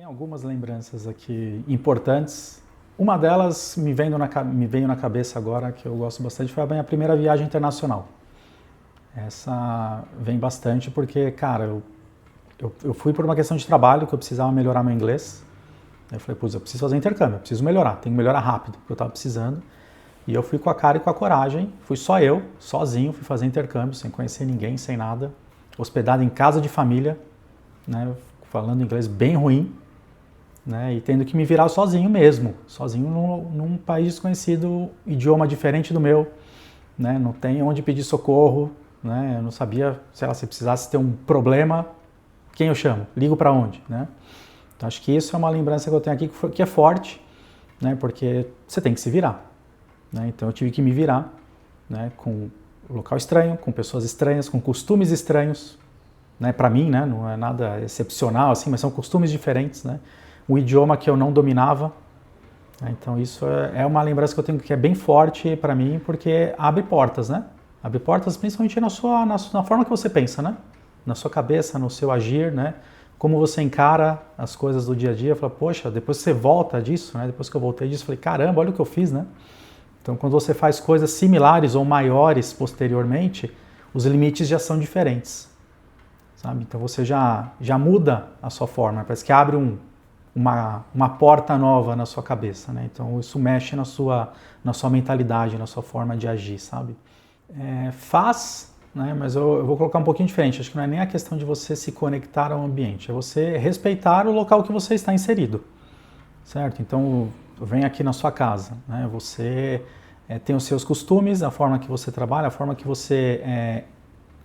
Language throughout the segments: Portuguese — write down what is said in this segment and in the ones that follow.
Tem algumas lembranças aqui importantes. Uma delas me veio na cabeça agora, que eu gosto bastante, foi a minha primeira viagem internacional. Essa vem bastante porque, cara, eu fui por uma questão de trabalho, que eu precisava melhorar meu inglês. Eu falei, putz, eu preciso fazer intercâmbio, eu preciso melhorar, tenho que melhorar rápido, porque eu estava precisando. E eu fui com a cara e com a coragem, fui só eu, sozinho, fui fazer intercâmbio, sem conhecer ninguém, sem nada, hospedado em casa de família, né, falando inglês bem ruim, né, e tendo que me virar sozinho mesmo, sozinho num país desconhecido, idioma diferente do meu, né, não tem onde pedir socorro, né, eu não sabia, sei lá, se precisasse ter um problema, quem eu chamo? Ligo para onde, né? Então acho que isso é uma lembrança que eu tenho aqui que é forte, né, porque você tem que se virar, né, então eu tive que me virar, né, com um local estranho, com pessoas estranhas, com costumes estranhos, né, para mim, né, não é nada excepcional assim, mas são costumes diferentes, né, um idioma que eu não dominava, né, então isso é uma lembrança que eu tenho que é bem forte para mim, porque abre portas, né, abre portas principalmente na forma que você pensa, né, na sua cabeça, no seu agir, né, como você encara as coisas do dia a dia, fala, poxa, depois que você volta disso, né, depois que eu voltei disso, falei, caramba, olha o que eu fiz, né. Então, quando você faz coisas similares ou maiores posteriormente, os limites já são diferentes, sabe? Então, você já muda a sua forma, parece que abre uma porta nova na sua cabeça, né? Então, isso mexe na sua mentalidade, na sua forma de agir, sabe? Faz, né? Mas eu vou colocar um pouquinho diferente. Acho que não é nem a questão de você se conectar ao ambiente, é você respeitar o local que você está inserido, certo? Então, vem aqui na sua casa, né? Você tem os seus costumes, a forma que você trabalha, a forma que você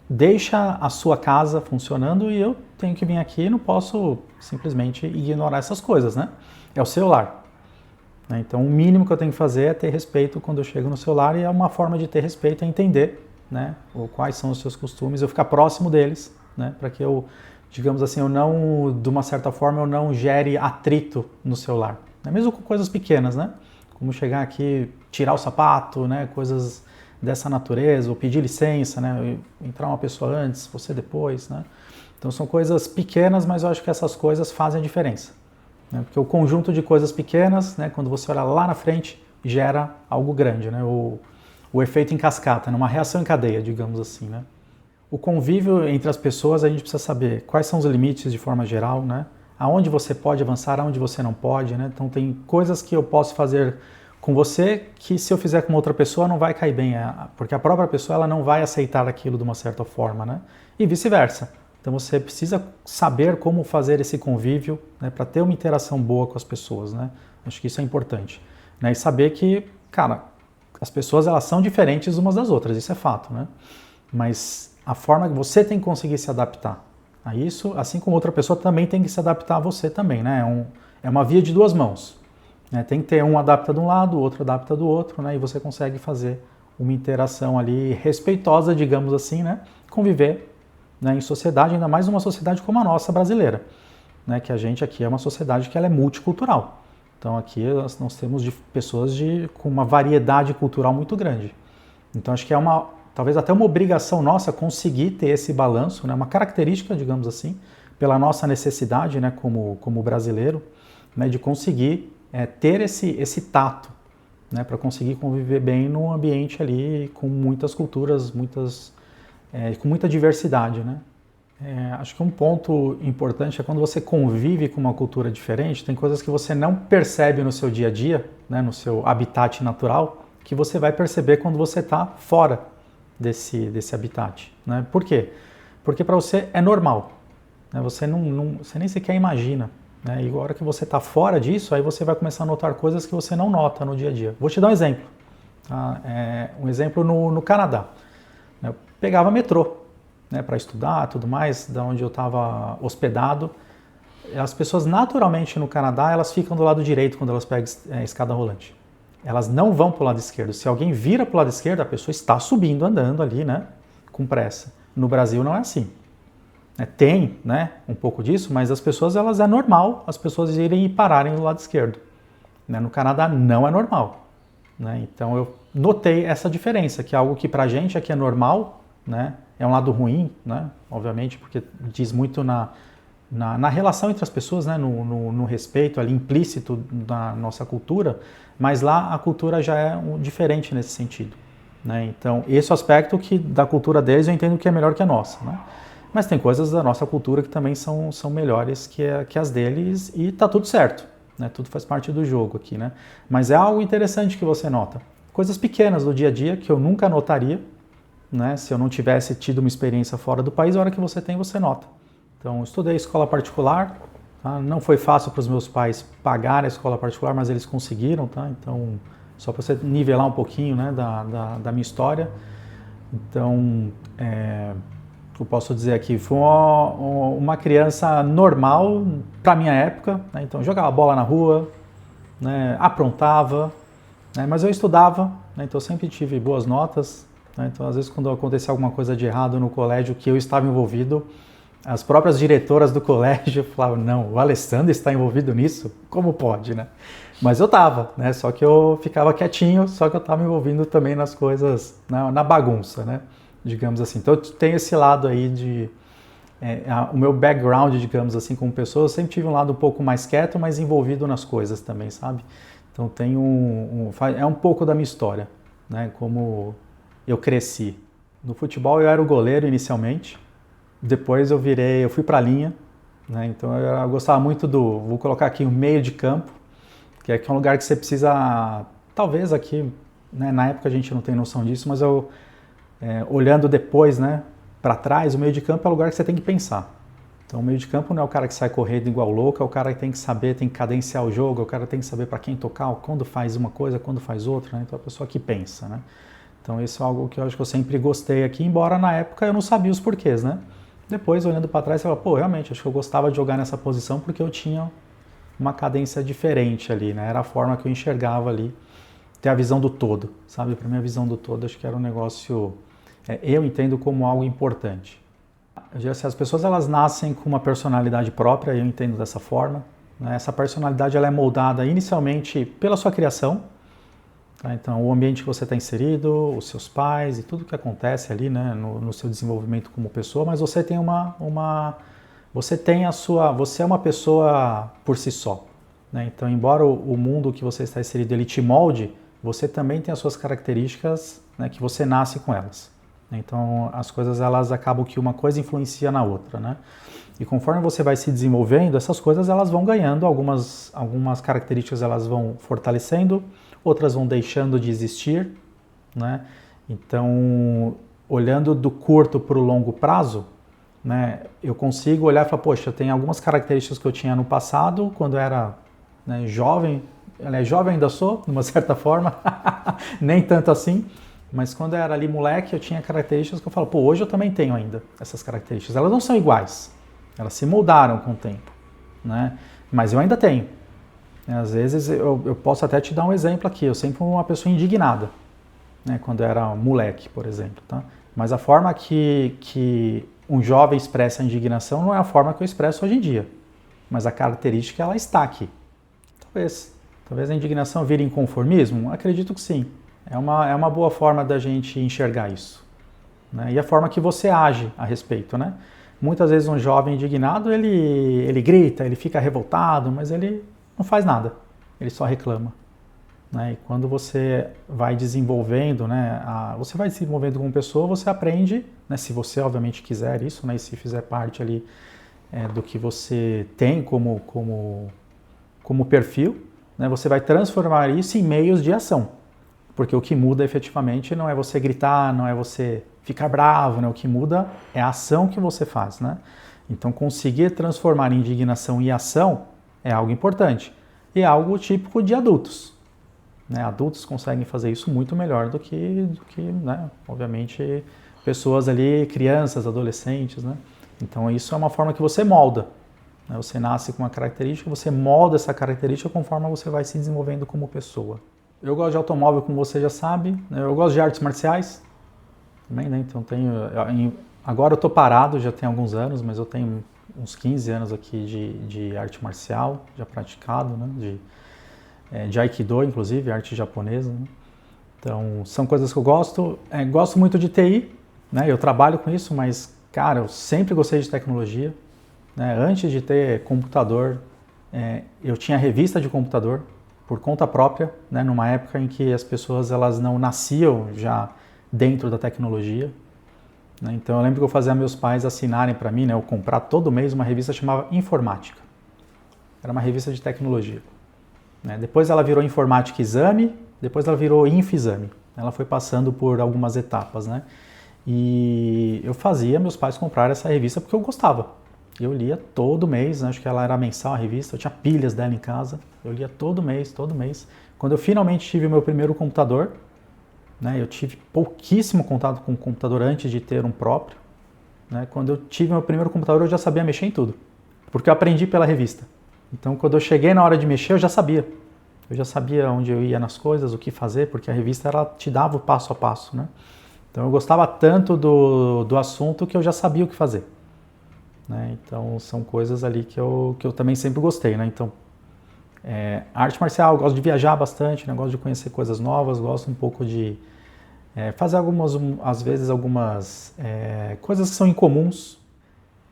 deixa a sua casa funcionando e eu tenho que vir aqui e não posso simplesmente ignorar essas coisas, né? É o seu lar, né? Então, o mínimo que eu tenho que fazer é ter respeito quando eu chego no seu lar e é uma forma de ter respeito é entender, né? Ou quais são os seus costumes, eu ficar próximo deles, né? Para que eu, digamos assim, eu não, de uma certa forma, eu não gere atrito no seu lar. Mesmo com coisas pequenas, né? Como chegar aqui, tirar o sapato, né? Coisas dessa natureza, ou pedir licença, né? Entrar uma pessoa antes, você depois, né? Então são coisas pequenas, mas eu acho que essas coisas fazem a diferença, né? Porque o conjunto de coisas pequenas, né? Quando você olha lá na frente, gera algo grande, né? O efeito em cascata, né? Uma reação em cadeia, digamos assim, né? O convívio entre as pessoas, a gente precisa saber quais são os limites de forma geral, né? Aonde você pode avançar, aonde você não pode, né? Então tem coisas que eu posso fazer com você que se eu fizer com outra pessoa não vai cair bem, porque a própria pessoa ela não vai aceitar aquilo de uma certa forma, né? E vice-versa. Então você precisa saber como fazer esse convívio, né, para ter uma interação boa com as pessoas, né? Acho que isso é importante, né? E saber que, cara, as pessoas elas são diferentes umas das outras, isso é fato, né? Mas a forma que você tem que conseguir se adaptar a isso, assim como outra pessoa também tem que se adaptar a você também, né? É uma via de duas mãos, né? Tem que ter um adapta de um lado, o outro adapta do outro, né? E você consegue fazer uma interação ali respeitosa, digamos assim, né? Conviver, né, em sociedade, ainda mais numa sociedade como a nossa brasileira, né? Que a gente aqui é uma sociedade que ela é multicultural. Então aqui nós temos pessoas com uma variedade cultural muito grande. Então acho que talvez até uma obrigação nossa conseguir ter esse balanço, né? Uma característica, digamos assim, pela nossa necessidade, né? Como brasileiro, né? De conseguir ter esse tato, né? Para conseguir conviver bem num ambiente ali com muitas culturas, com muita diversidade, né? Acho que um ponto importante é quando você convive com uma cultura diferente, tem coisas que você não percebe no seu dia a dia, né? No seu habitat natural, que você vai perceber quando você está fora desse habitat, né? Por quê? Porque para você é normal, né? Você você nem sequer imagina, né? E a hora que você está fora disso, aí você vai começar a notar coisas que você não nota no dia a dia. Vou te dar um exemplo, tá? Um exemplo no Canadá. Eu pegava metrô, né, para estudar, tudo mais, da onde eu estava hospedado. As pessoas naturalmente no Canadá elas ficam do lado direito quando elas pegam escada rolante. Elas não vão para o lado esquerdo. Se alguém vira para o lado esquerdo, a pessoa está subindo, andando ali, né, com pressa. No Brasil não é assim. Tem, né, um pouco disso, mas as pessoas, é normal as pessoas irem e pararem do lado esquerdo. Né? No Canadá não é normal. Né? Então eu notei essa diferença, que é algo que pra gente aqui é normal, né, é um lado ruim, né, obviamente, porque diz muito na relação entre as pessoas, né, no respeito ali implícito da nossa cultura, mas lá a cultura já é diferente nesse sentido, né? Então, esse aspecto que da cultura deles eu entendo que é melhor que a nossa, né? Mas tem coisas da nossa cultura que também são melhores que as deles e tá tudo certo, né? Tudo faz parte do jogo aqui, né? Mas é algo interessante que você nota. Coisas pequenas do dia a dia que eu nunca notaria, né? Se eu não tivesse tido uma experiência fora do país, a hora que você tem, você nota. Então, estudei escola particular, tá? Não foi fácil para os meus pais pagar a escola particular, mas eles conseguiram, tá? Então, só para você nivelar um pouquinho, né, da minha história. Então, eu posso dizer aqui, fui uma criança normal para a minha época, né? Então, jogava bola na rua, né? Aprontava, né? Mas eu estudava, né? Então eu sempre tive boas notas, né? Então, às vezes, quando acontecia alguma coisa de errado no colégio que eu estava envolvido, as próprias diretoras do colégio falavam, não, o Alessandro está envolvido nisso? Como pode, né? Mas eu estava, né? Só que eu ficava quietinho, só que eu estava envolvido também nas coisas, na bagunça, né? Digamos assim. Então eu tenho esse lado aí de... o meu background, digamos assim, como pessoa, eu sempre tive um lado um pouco mais quieto, mas envolvido nas coisas também, sabe? Então tem é um pouco da minha história, né? Como eu cresci. No futebol eu era o goleiro inicialmente, depois eu fui para a linha, né? Então eu gostava muito vou colocar aqui o meio de campo, que é um lugar que você precisa, talvez aqui, né? Na época a gente não tem noção disso, mas olhando depois, né, para trás, o meio de campo é o lugar que você tem que pensar. Então o meio de campo não é o cara que sai correndo igual louco, é o cara que tem que saber, tem que cadenciar o jogo, é o cara que tem que saber para quem tocar, quando faz uma coisa, quando faz outra, né? Então é a pessoa que pensa, né? Então isso é algo que eu acho que eu sempre gostei aqui, embora na época eu não sabia os porquês, né? Depois, olhando para trás, você fala, pô, realmente, acho que eu gostava de jogar nessa posição porque eu tinha uma cadência diferente ali, né? Era a forma que eu enxergava ali, ter a visão do todo, sabe? Para mim, a visão do todo, acho que era um negócio, eu entendo como algo importante. As pessoas, elas nascem com uma personalidade própria, eu entendo dessa forma, né? Essa personalidade, ela é moldada inicialmente pela sua criação, tá? Então, o ambiente que você está inserido, os seus pais e tudo que acontece ali, né, no seu desenvolvimento como pessoa, mas você tem você é uma pessoa por si só, né? Então, embora o mundo que você está inserido ele te molde, você também tem as suas características, né, que você nasce com elas. Então, as coisas, elas acabam que uma coisa influencia na outra, né? E conforme você vai se desenvolvendo, essas coisas, elas vão ganhando, algumas características, elas vão fortalecendo, outras vão deixando de existir, né? Então, olhando do curto para o longo prazo, né, eu consigo olhar e falar, poxa, tem algumas características que eu tinha no passado, quando eu era, né, jovem, jovem ainda sou, de uma certa forma, nem tanto assim, mas quando eu era ali moleque, eu tinha características que eu falo, pô, hoje eu também tenho ainda essas características. Elas não são iguais, elas se moldaram com o tempo, né? Mas eu ainda tenho. Às vezes, eu posso até te dar um exemplo aqui, eu sempre fui uma pessoa indignada, né? Quando eu era moleque, por exemplo, tá? Mas a forma que um jovem expressa a indignação não é a forma que eu expresso hoje em dia, mas a característica, ela está aqui. Talvez a indignação vire inconformismo? Acredito que sim. É uma boa forma da gente enxergar isso, né? E a forma que você age a respeito, né? Muitas vezes um jovem indignado, ele grita, ele fica revoltado, mas ele não faz nada, ele só reclama, né? E quando você vai desenvolvendo, né, você vai desenvolvendo como pessoa, você aprende, né, se você obviamente quiser isso, né, e se fizer parte ali do que você tem como perfil, né, você vai transformar isso em meios de ação. Porque o que muda efetivamente não é você gritar, não é você ficar bravo, né? O que muda é a ação que você faz, né? Então, conseguir transformar indignação em ação é algo importante. E é algo típico de adultos, né? Adultos conseguem fazer isso muito melhor do que né? Obviamente, pessoas ali, crianças, adolescentes, né? Então, isso é uma forma que você molda, né? Você nasce com uma característica, você molda essa característica conforme você vai se desenvolvendo como pessoa. Eu gosto de automóvel, como você já sabe, né? Eu gosto de artes marciais também, né? Então agora eu estou parado, já tem alguns anos, mas eu tenho uns 15 anos aqui de arte marcial, já praticado, né? De Aikido, inclusive, arte japonesa, né? Então, são coisas que eu gosto. Gosto muito de TI, né? Eu trabalho com isso, mas, cara, eu sempre gostei de tecnologia. né? Antes de ter computador, eu tinha revista de computador por conta própria, né? Numa época em que as pessoas elas não nasciam já dentro da tecnologia, né? Então eu lembro que eu fazia meus pais assinarem para mim, né? Eu comprar todo mês uma revista chamada Informática. Era uma revista de tecnologia, né? Depois ela virou Informática Exame, depois ela virou Info-Exame. Ela foi passando por algumas etapas, né? E eu fazia meus pais comprarem essa revista porque eu gostava. Eu lia todo mês, né? Acho que ela era mensal a revista, eu tinha pilhas dela em casa. Eu lia todo mês, todo mês. Quando eu finalmente tive o meu primeiro computador, né? Eu tive pouquíssimo contato com o computador antes de ter um próprio, né? Quando eu tive meu primeiro computador, eu já sabia mexer em tudo, porque eu aprendi pela revista. Então, quando eu cheguei na hora de mexer, eu já sabia. Eu já sabia onde eu ia nas coisas, o que fazer, porque a revista ela te dava o passo a passo, né? Então eu gostava tanto do assunto que eu já sabia o que fazer, né? Então são coisas ali que eu também sempre gostei, né? Então, arte marcial, eu gosto de viajar bastante, né? Gosto de conhecer coisas novas, gosto um pouco de fazer às vezes algumas coisas que são incomuns.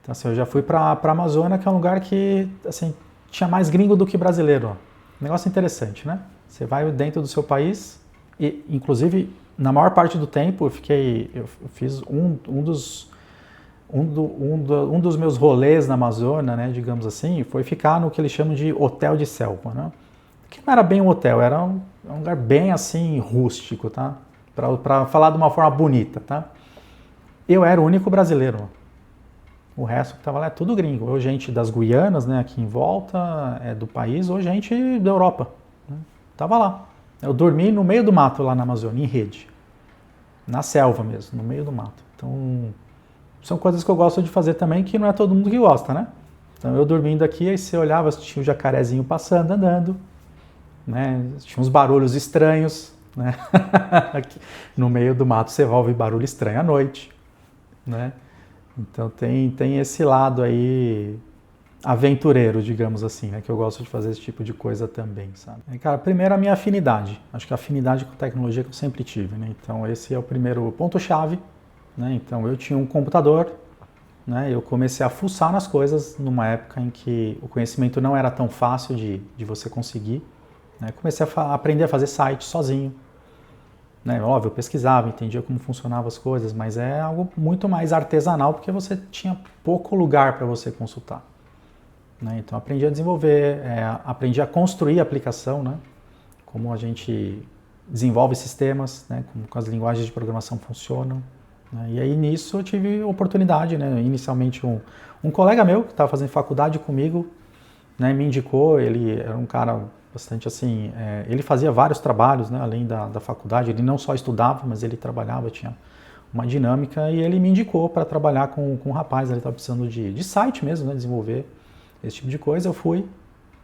Então assim, eu já fui para a Amazônia, que é um lugar que assim, tinha mais gringo do que brasileiro, ó. Negócio interessante, né? Você vai dentro do seu país e, inclusive, na maior parte do tempo, eu fiz um dos meus rolês na Amazônia, né, digamos assim, foi ficar no que eles chamam de hotel de selva, né? Que não era bem um hotel, era um lugar bem assim rústico, tá? Para falar de uma forma bonita, tá? Eu era o único brasileiro. O resto que estava lá é tudo gringo, ou gente das Guianas, né, aqui em volta do país, ou gente da Europa, né? Tava lá. Eu dormi no meio do mato lá na Amazônia, em rede. Na selva mesmo, no meio do mato. Então, são coisas que eu gosto de fazer também, que não é todo mundo que gosta, né? Então, eu dormindo aqui, aí você olhava, tinha o jacarezinho passando, andando, né? Tinha uns barulhos estranhos, né? Aqui, no meio do mato você vai ouvir barulho estranho à noite, né? Então tem esse lado aí aventureiro, digamos assim, né? Que eu gosto de fazer esse tipo de coisa também, sabe? Cara, primeiro a minha afinidade. Acho que a afinidade com tecnologia que eu sempre tive, né? Então esse é o primeiro ponto-chave, né? Então eu tinha um computador, né? Eu comecei a fuçar nas coisas numa época em que o conhecimento não era tão fácil de você conseguir, né? Comecei a aprender a fazer site sozinho. Né? Óbvio, eu pesquisava, entendia como funcionavam as coisas, mas é algo muito mais artesanal porque você tinha pouco lugar para você consultar. Né? Então aprendi a desenvolver, aprendi a construir a aplicação, né? Como a gente desenvolve sistemas, né? Como as linguagens de programação funcionam. Né? E aí nisso eu tive oportunidade, né? Inicialmente um colega meu que estava fazendo faculdade comigo, né? Me indicou, ele era um cara bastante assim, ele fazia vários trabalhos, né, além da faculdade, ele não só estudava, mas ele trabalhava, tinha uma dinâmica, e ele me indicou para trabalhar com um rapaz, ele estava precisando de site mesmo, né, desenvolver esse tipo de coisa. Eu fui,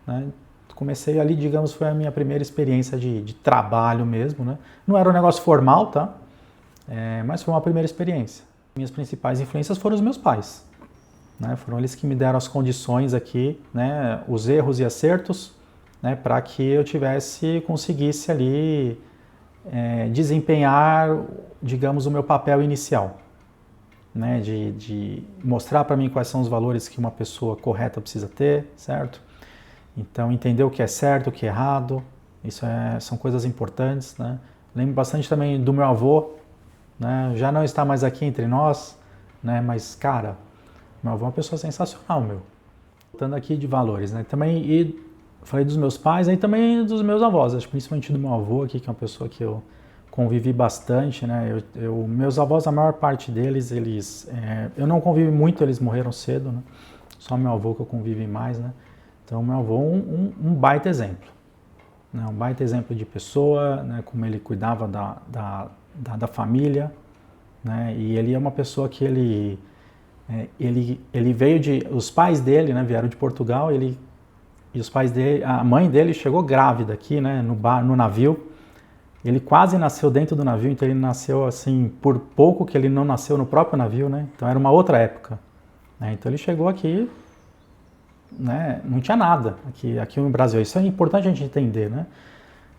né, comecei ali, digamos, foi a minha primeira experiência de trabalho mesmo, né, não era um negócio formal, tá, mas foi uma primeira experiência. Minhas principais influências foram os meus pais, né, foram eles que me deram as condições aqui, né, os erros e acertos, né, para que eu conseguisse ali desempenhar, digamos, o meu papel inicial, né, de mostrar para mim quais são os valores que uma pessoa correta precisa ter, certo? Então, entender o que é certo, o que é errado, isso são coisas importantes, né? Lembro bastante também do meu avô, né, já não está mais aqui entre nós, né, mas, cara, meu avô é uma pessoa sensacional, meu. Voltando aqui de valores, né, também falei dos meus pais, aí também dos meus avós, acho, principalmente do meu avô aqui, que é uma pessoa que eu convivi bastante, né? Meus avós, a maior parte deles, eu não convivi muito, eles morreram cedo, né? Só meu avô que eu convivi mais, né? Então, meu avô um baita exemplo, né? Um baita exemplo de pessoa, né? Como ele cuidava da família, né? E ele é uma pessoa que ele veio os pais dele, né? Vieram de Portugal, e os pais dele, a mãe dele chegou grávida aqui, né, no navio. Ele quase nasceu dentro do navio, então ele nasceu assim, por pouco que ele não nasceu no próprio navio, né? Então era uma outra época, né? Então ele chegou aqui, né, não tinha nada aqui no Brasil. Isso é importante a gente entender, né?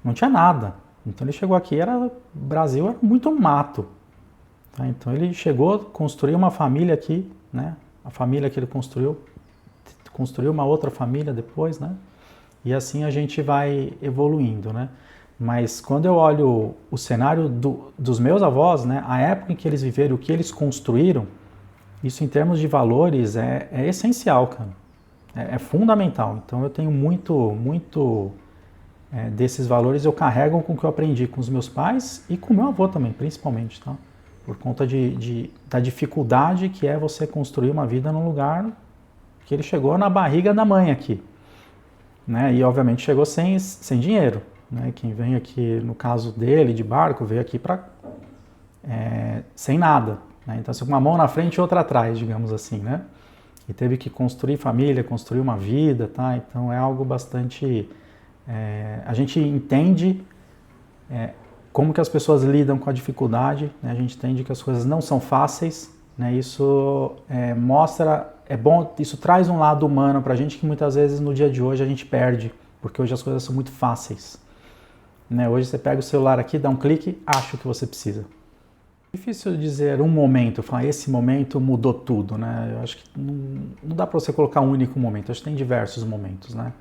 Não tinha nada. Então ele chegou aqui, Brasil era muito mato. Tá? Então ele chegou, construiu uma família aqui, né? A família que ele construiu construir uma outra família depois, né? E assim a gente vai evoluindo, né? Mas quando eu olho o cenário dos meus avós, né, a época em que eles viveram, o que eles construíram, isso em termos de valores é essencial, cara. É fundamental. Então eu tenho muito desses valores eu carrego com o que eu aprendi com os meus pais e com o meu avô também, principalmente, tá? Por conta da dificuldade que é você construir uma vida num lugar que ele chegou na barriga da mãe aqui, né? E obviamente chegou sem dinheiro, né? Quem vem aqui, no caso dele, de barco, veio aqui sem nada, né? Então, assim, com uma mão na frente e outra atrás, digamos assim, né? E teve que construir família, construir uma vida, tá? Então é algo bastante... a gente entende como que as pessoas lidam com a dificuldade, né? A gente entende que as coisas não são fáceis, né? Isso mostra, é bom, isso traz um lado humano pra gente que muitas vezes no dia de hoje a gente perde, porque hoje as coisas são muito fáceis, né? Hoje você pega o celular aqui, dá um clique, acha o que você precisa. Difícil dizer um momento, falar esse momento mudou tudo, né? Eu acho que não dá para você colocar um único momento, acho que tem diversos momentos, né?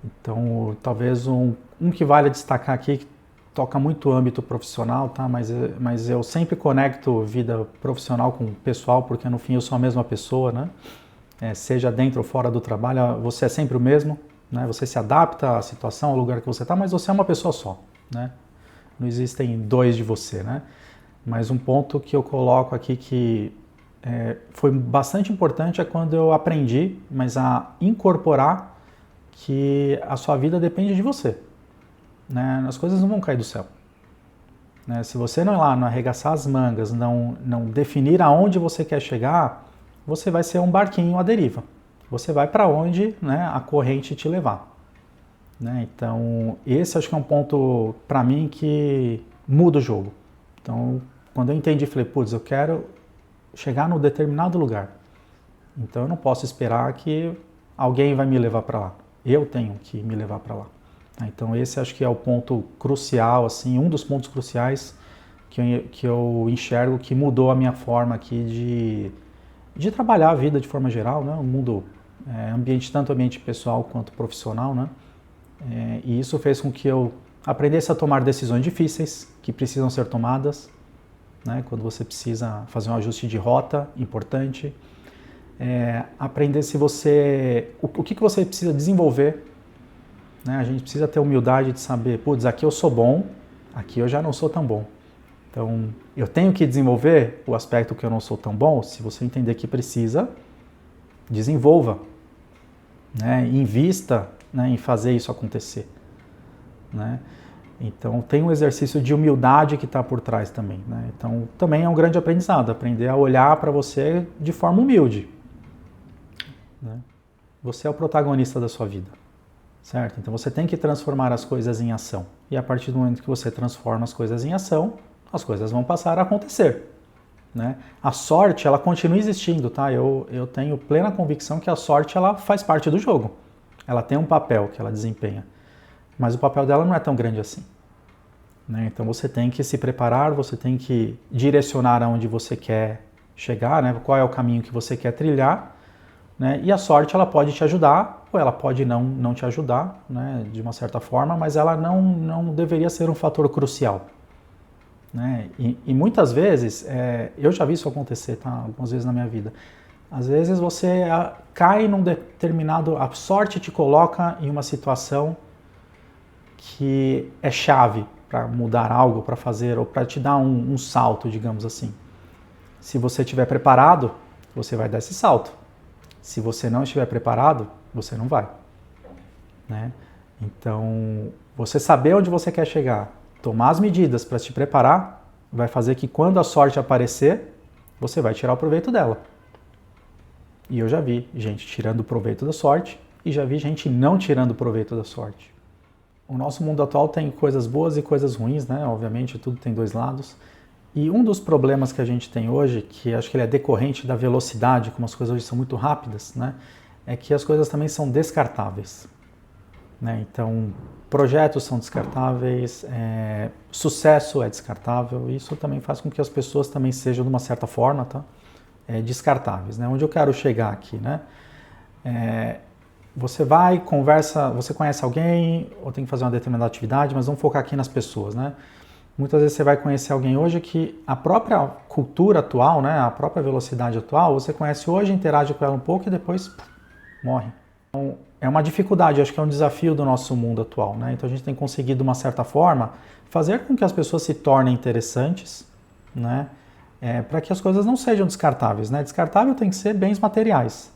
Então, talvez um que vale destacar aqui, que toca muito o âmbito profissional, tá? Mas eu sempre conecto vida profissional com pessoal, porque no fim eu sou a mesma pessoa, né? Seja dentro ou fora do trabalho, você é sempre o mesmo, né? Você se adapta à situação, ao lugar que você está, mas você é uma pessoa só, né? Não existem dois de você, né? Mas um ponto que eu coloco aqui que foi bastante importante é quando eu aprendi, mas a incorporar que a sua vida depende de você, né? As coisas não vão cair do céu, né? Se você não ir lá, não arregaçar as mangas, não definir aonde você quer chegar, você vai ser um barquinho à deriva. Você vai para onde, né, a corrente te levar, né? Então, esse acho que é um ponto para mim que muda o jogo. Então, quando eu entendi, falei, putz, eu quero chegar num determinado lugar. Então, eu não posso esperar que alguém vai me levar para lá. Eu tenho que me levar para lá. Então, esse acho que é o ponto crucial, assim, um dos pontos cruciais que eu enxergo que mudou a minha forma aqui de trabalhar a vida de forma geral, né? O mundo, tanto ambiente pessoal quanto profissional, né? E isso fez com que eu aprendesse a tomar decisões difíceis, que precisam ser tomadas, né? Quando você precisa fazer um ajuste de rota importante, aprender o que você precisa desenvolver, né? A gente precisa ter humildade de saber, putz, aqui eu sou bom, aqui eu já não sou tão bom. Então, eu tenho que desenvolver o aspecto que eu não sou tão bom. Se você entender que precisa, desenvolva, né? Invista, né, em fazer isso acontecer, né? Então, tem um exercício de humildade que está por trás também, né? Então, também é um grande aprendizado, aprender a olhar para você de forma humilde, né? Você é o protagonista da sua vida, certo? Então, você tem que transformar as coisas em ação. E a partir do momento que você transforma as coisas em ação, as coisas vão passar a acontecer, né? A sorte, ela continua existindo, tá? Eu tenho plena convicção que a sorte, ela faz parte do jogo. Ela tem um papel que ela desempenha. Mas o papel dela não é tão grande assim, né? Então você tem que se preparar, você tem que direcionar aonde você quer chegar, né? Qual é o caminho que você quer trilhar, né? E a sorte, ela pode te ajudar ou ela pode não te ajudar, né? De uma certa forma, mas ela não deveria ser um fator crucial, né? E muitas vezes, eu já vi isso acontecer, tá? Algumas vezes na minha vida. Às vezes você cai num determinado... A sorte te coloca em uma situação que é chave para mudar algo, para fazer, ou para te dar um salto, digamos assim. Se você estiver preparado, você vai dar esse salto. Se você não estiver preparado, você não vai, né? Então, você saber onde você quer chegar, tomar as medidas para te preparar, vai fazer que quando a sorte aparecer, você vai tirar o proveito dela. E eu já vi gente tirando o proveito da sorte e já vi gente não tirando o proveito da sorte. O nosso mundo atual tem coisas boas e coisas ruins, né? Obviamente, tudo tem dois lados. E um dos problemas que a gente tem hoje, que acho que ele é decorrente da velocidade, como as coisas hoje são muito rápidas, né? É que as coisas também são descartáveis, né? Então, projetos são descartáveis, sucesso é descartável, e isso também faz com que as pessoas também sejam, de uma certa forma, tá? Descartáveis, né? Onde eu quero chegar aqui, né? Você vai, conversa, você conhece alguém ou tem que fazer uma determinada atividade, mas vamos focar aqui nas pessoas, né? Muitas vezes você vai conhecer alguém hoje que a própria cultura atual, né, a própria velocidade atual, você conhece hoje, interage com ela um pouco e depois morre. Então, é uma dificuldade, acho que é um desafio do nosso mundo atual, né? Então a gente tem conseguido, de uma certa forma, fazer com que as pessoas se tornem interessantes, né? Para que as coisas não sejam descartáveis, né? Descartável tem que ser bens materiais.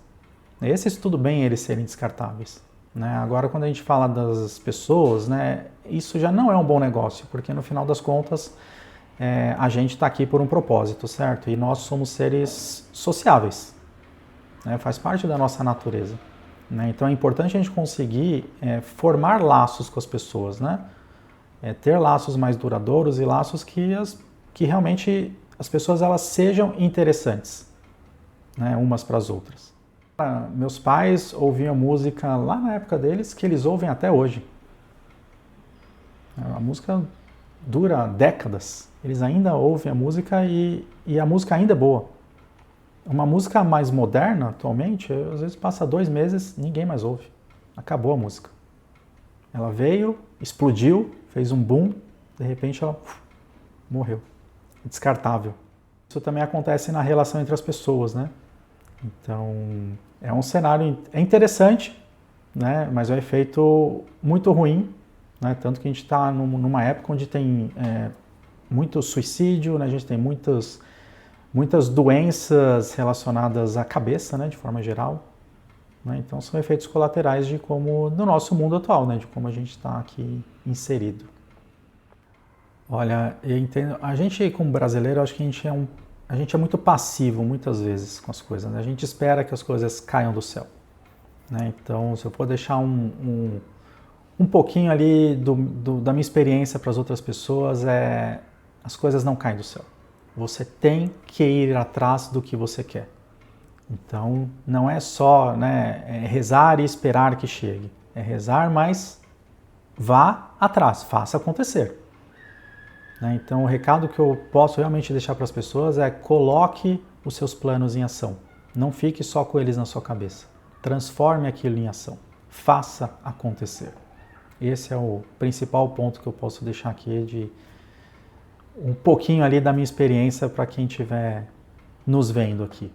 Esses tudo bem eles serem descartáveis, né? Agora, quando a gente fala das pessoas, né, isso já não é um bom negócio, porque no final das contas a gente está aqui por um propósito, certo? E nós somos seres sociáveis, né? Faz parte da nossa natureza, né? Então é importante a gente conseguir formar laços com as pessoas, né? Ter laços mais duradouros e laços que realmente as pessoas elas sejam interessantes, né, umas para as outras. Meus pais ouviam música lá na época deles, que eles ouvem até hoje. A música dura décadas. Eles ainda ouvem a música e a música ainda é boa. Uma música mais moderna, atualmente, às vezes passa 2 meses, ninguém mais ouve. Acabou a música. Ela veio, explodiu, fez um boom, de repente ela morreu. Descartável. Isso também acontece na relação entre as pessoas, né? Então, é um cenário interessante, né? Mas é um efeito muito ruim, né? Tanto que a gente está numa época onde tem muito suicídio, né? A gente tem muitas doenças relacionadas à cabeça, né? De forma geral, né? Então, são efeitos colaterais do nosso mundo atual, né? De como a gente está aqui inserido. Olha, eu entendo, a gente como brasileiro, acho que a gente é muito passivo muitas vezes com as coisas, né? A gente espera que as coisas caiam do céu, né? Então, se eu for deixar um pouquinho ali da minha experiência para as outras pessoas, as coisas não caem do céu. Você tem que ir atrás do que você quer. Então, não é só, né, rezar e esperar que chegue. É rezar, mas vá atrás, faça acontecer. Então, o recado que eu posso realmente deixar para as pessoas é: coloque os seus planos em ação. Não fique só com eles na sua cabeça. Transforme aquilo em ação. Faça acontecer. Esse é o principal ponto que eu posso deixar aqui, de um pouquinho ali da minha experiência para quem estiver nos vendo aqui.